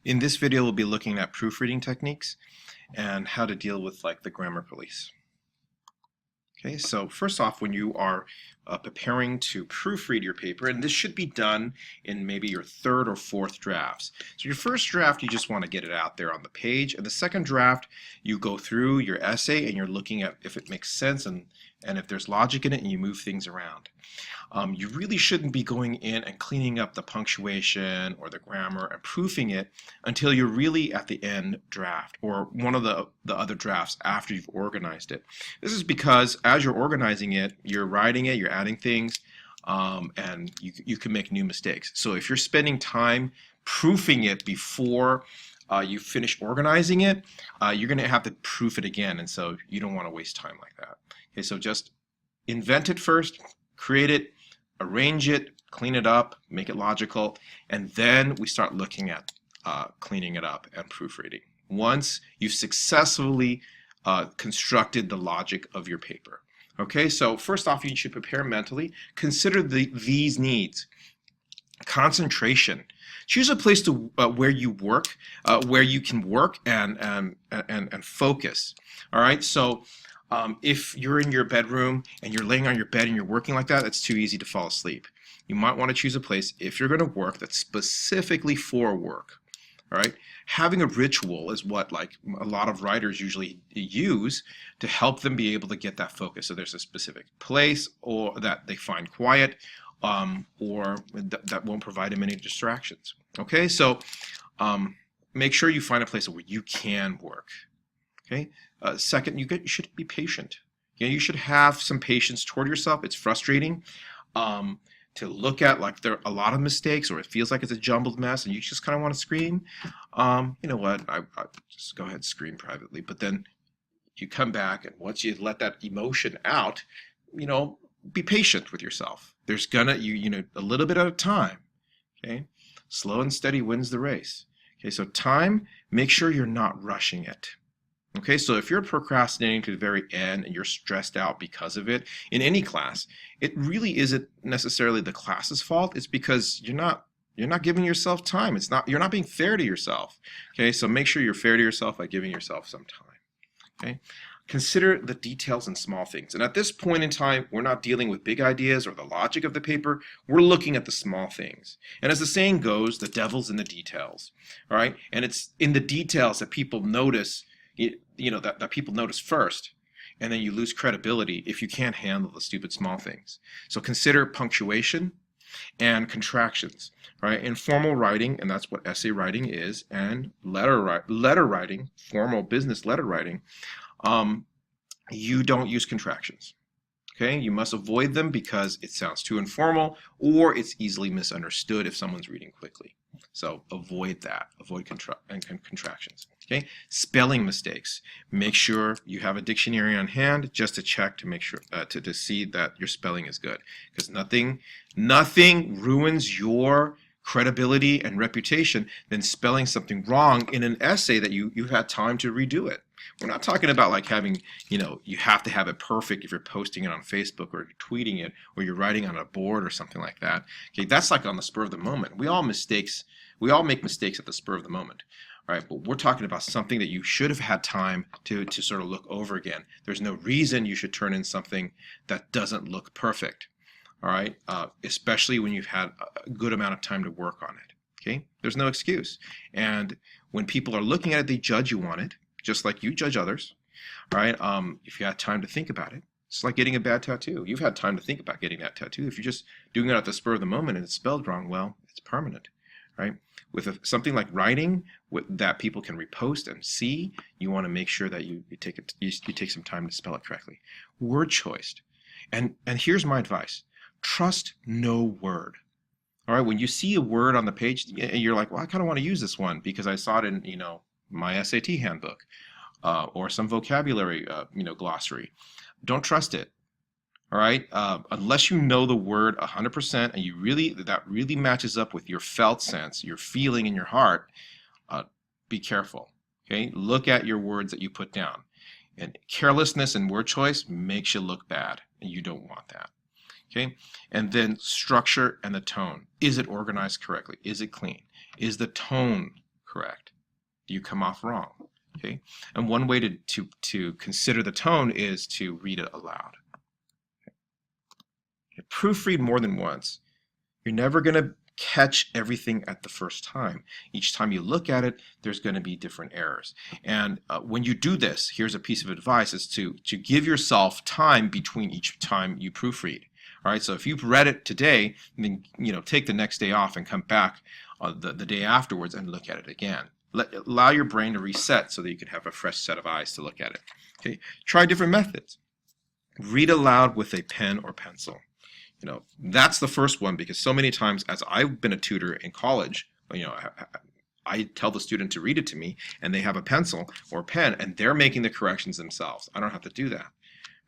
In this video, we'll be looking at proofreading techniques and how to deal with the grammar police. Okay, so first off, when you are preparing to proofread your paper, and this should be done in maybe your third or fourth drafts. So your first draft, you just want to get it out there on the page, and the second draft, you go through your essay and you're looking at if it makes sense and if there's logic in it, and you move things around. You really shouldn't be going in and cleaning up the punctuation or the grammar and proofing it until you're really at the end draft or one of the other drafts after you've organized it. This is because as you're organizing it, you're writing it, you're adding things, and you can make new mistakes. So if you're spending time proofing it before you finish organizing it, you're going to have to proof it again, and so you don't want to waste time like that. Okay, so just invent it first, create it, arrange it, clean it up, make it logical, and then we start looking at cleaning it up and proofreading. Once you've successfully constructed the logic of your paper. Okay, so first off, you should prepare mentally. Consider these needs. Concentration. Choose a place to where you work, where you can work and focus. All right, so if you're in your bedroom and you're laying on your bed and you're working like that, it's too easy to fall asleep. You might want to choose a place, if you're going to work, that's specifically for work. All right, having a ritual is what a lot of writers usually use to help them be able to get that focus. So there's a specific place or that they find quiet, or that won't provide them any distractions. Okay, so make sure you find a place where you can work. Okay. Second, you should be patient. You should have some patience toward yourself. It's frustrating to look at there are a lot of mistakes, or it feels like it's a jumbled mess, and you just kind of want to scream. You know what? I just go ahead and scream privately. But then you come back, and once you let that emotion out, be patient with yourself. There's gonna a little bit at a time. Okay, slow and steady wins the race. Okay, so time. Make sure you're not rushing it. Okay, so if you're procrastinating to the very end and you're stressed out because of it in any class, it really isn't necessarily the class's fault. It's because you're not giving yourself time. You're not being fair to yourself. Okay, so make sure you're fair to yourself by giving yourself some time. Okay, consider the details and small things. And at this point in time, we're not dealing with big ideas or the logic of the paper. We're looking at the small things. And as the saying goes, the devil's in the details. All right, and it's in the details that people notice. That people notice first, and then you lose credibility if you can't handle the stupid small things. So consider punctuation and contractions, right? In formal writing, and that's what essay writing is, and letter writing, formal business letter writing, you don't use contractions. Okay, you must avoid them because it sounds too informal, or it's easily misunderstood if someone's reading quickly. So avoid that. Avoid contractions. Okay, spelling mistakes. Make sure you have a dictionary on hand just to check to make sure to see that your spelling is good, because nothing ruins your credibility and reputation than spelling something wrong in an essay that you've had time to redo it. We're not talking about having, you have to have it perfect if you're posting it on Facebook or you're tweeting it or you're writing on a board or something like that. Okay, that's on the spur of the moment. We all make mistakes at the spur of the moment. All right, but we're talking about something that you should have had time to sort of look over again. There's no reason you should turn in something that doesn't look perfect. All right, especially when you've had a good amount of time to work on it. Okay, there's no excuse. And when people are looking at it, they judge you on it, just like you judge others. All right, if you had time to think about it, it's like getting a bad tattoo. You've had time to think about getting that tattoo. If you're just doing it at the spur of the moment and it's spelled wrong, well, it's permanent. Right? With something like writing that people can repost and see, you want to make sure that you take some time to spell it correctly. Word choice, and here's my advice: trust no word. All right, when you see a word on the page, you're like, well, I kind of want to use this one because I saw it in my SAT handbook or some vocabulary glossary. Don't trust it. All right, unless you know the word 100% and that really matches up with your felt sense, your feeling in your heart, be careful. Okay, look at your words that you put down. And carelessness in word choice makes you look bad, and you don't want that. Okay, and then structure and the tone. Is it organized correctly? Is it clean? Is the tone correct? Do you come off wrong? Okay, and one way to consider the tone is to read it aloud. Okay. Proofread more than once. You're never going to catch everything at the first time. Each time you look at it, there's going to be different errors. And when you do this, here's a piece of advice, is to give yourself time between each time you proofread. All right, so if you've read it today, then take the next day off and come back the day afterwards and look at it again. Allow your brain to reset so that you can have a fresh set of eyes to look at it. Okay, try different methods. Read aloud with a pen or pencil. That's the first one, because so many times, as I've been a tutor in college, I tell the student to read it to me, and they have a pencil or a pen, and they're making the corrections themselves. I don't have to do that,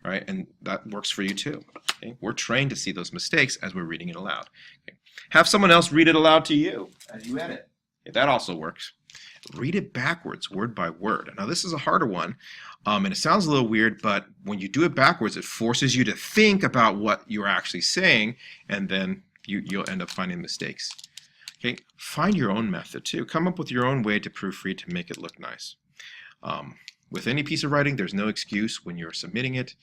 right? And that works for you too. Okay? We're trained to see those mistakes as we're reading it aloud. Okay? Have someone else read it aloud to you as you edit. Okay, that also works. Read it backwards, word by word. Now this is a harder one, and it sounds a little weird, but when you do it backwards, it forces you to think about what you're actually saying, and then you'll end up finding mistakes. Okay, find your own method too. Come up with your own way to proofread to make it look nice. With any piece of writing, there's no excuse when you're submitting it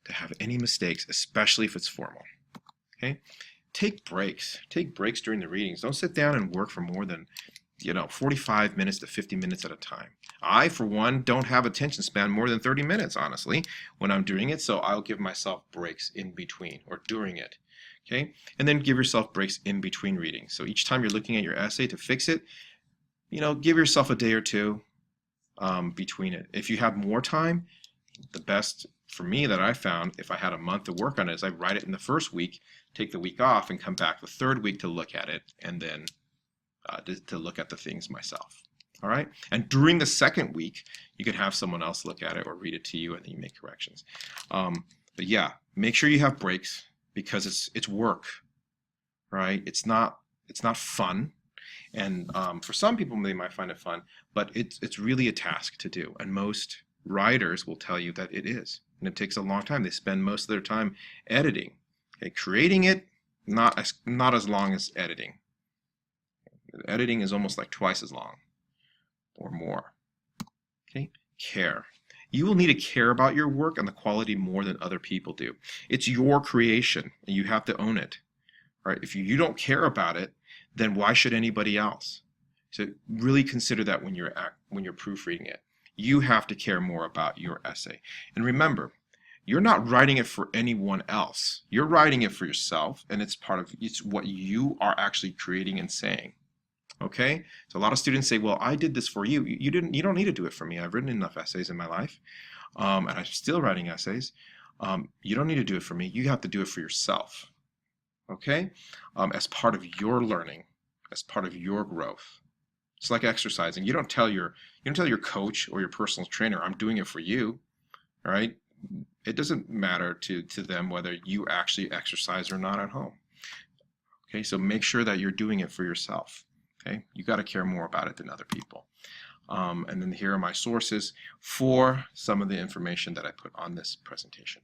to have any mistakes, especially if it's formal. Okay, take breaks. Take breaks during the readings. Don't sit down and work for more than 45 minutes to 50 minutes at a time. I, for one, don't have attention span more than 30 minutes, honestly, when I'm doing it, so I'll give myself breaks in between or during it. Okay? And then give yourself breaks in between readings. So each time you're looking at your essay to fix it, give yourself a day or two between it. If you have more time, the best for me that I found, if I had a month to work on it, is I write it in the first week, take the week off, and come back the third week to look at it, and then to look at the things myself. All right, and during the second week, you can have someone else look at it or read it to you, and then you make corrections. But yeah, make sure you have breaks, because it's work, right? It's not fun, and for some people they might find it fun, but it's really a task to do, and most writers will tell you that it is, and it takes a long time. They spend most of their time editing. Okay, creating it not as long as editing. Editing is almost like twice as long or more. Okay, care. You will need to care about your work and the quality more than other people do. It's your creation, and you have to own it. All right? If you don't care about it, then why should anybody else? So really consider that when you're proofreading it. You have to care more about your essay. And remember, you're not writing it for anyone else. You're writing it for yourself, and it's what you are actually creating and saying. Okay, so a lot of students say, well, I did this for you. You don't need to do it for me. I've written enough essays in my life, and I'm still writing essays. You don't need to do it for me. You have to do it for yourself. Okay, as part of your learning, as part of your growth. It's like exercising. You don't tell your coach or your personal trainer, I'm doing it for you. All right, it doesn't matter to them whether you actually exercise or not at home. Okay, so make sure that you're doing it for yourself. Okay, you got to care more about it than other people. And then here are my sources for some of the information that I put on this presentation.